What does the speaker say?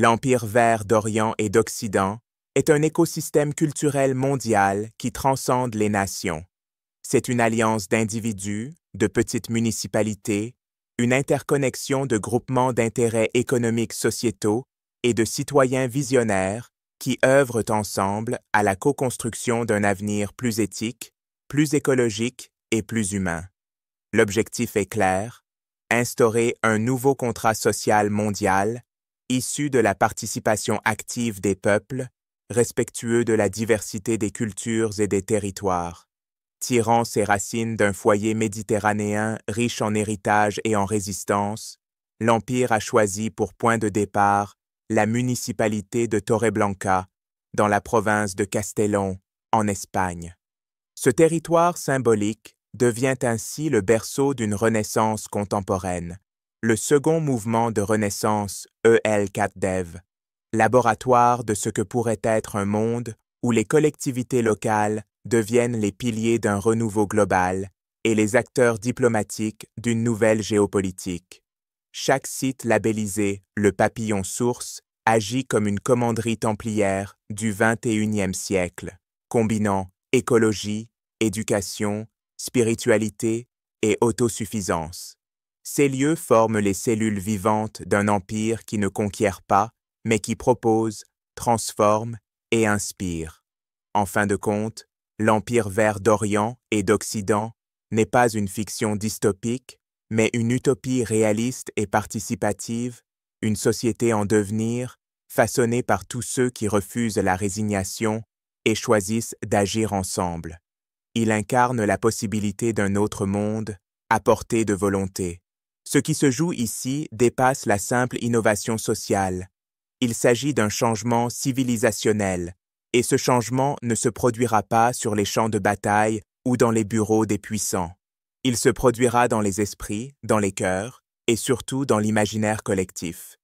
L'Empire vert d'Orient et d'Occident est un écosystème culturel mondial qui transcende les nations. C'est une alliance d'individus, de petites municipalités, une interconnexion de groupements d'intérêts économiques sociétaux et de citoyens visionnaires qui œuvrent ensemble à la co-construction d'un avenir plus éthique, plus écologique et plus humain. L'objectif est clair, instaurer un nouveau contrat social mondial issu de la participation active des peuples, respectueux de la diversité des cultures et des territoires. Tirant ses racines d'un foyer méditerranéen riche en héritage et en résistance, l'Empire a choisi pour point de départ la municipalité de Torreblanca, dans la province de Castellón, en Espagne. Ce territoire symbolique devient ainsi le berceau d'une renaissance contemporaine, le second mouvement de renaissance EL4DEV, laboratoire de ce que pourrait être un monde où les collectivités locales deviennent les piliers d'un renouveau global et les acteurs diplomatiques d'une nouvelle géopolitique. Chaque site labellisé le Papillon Source agit comme une commanderie templière du XXIe siècle, combinant écologie, éducation, spiritualité et autosuffisance. Ces lieux forment les cellules vivantes d'un empire qui ne conquiert pas, mais qui propose, transforme et inspire. En fin de compte, l'Empire vert d'Orient et d'Occident n'est pas une fiction dystopique, mais une utopie réaliste et participative, une société en devenir, façonnée par tous ceux qui refusent la résignation et choisissent d'agir ensemble. Il incarne la possibilité d'un autre monde, à portée de volonté. Ce qui se joue ici dépasse la simple innovation sociale. Il s'agit d'un changement civilisationnel, et ce changement ne se produira pas sur les champs de bataille ou dans les bureaux des puissants. Il se produira dans les esprits, dans les cœurs, et surtout dans l'imaginaire collectif.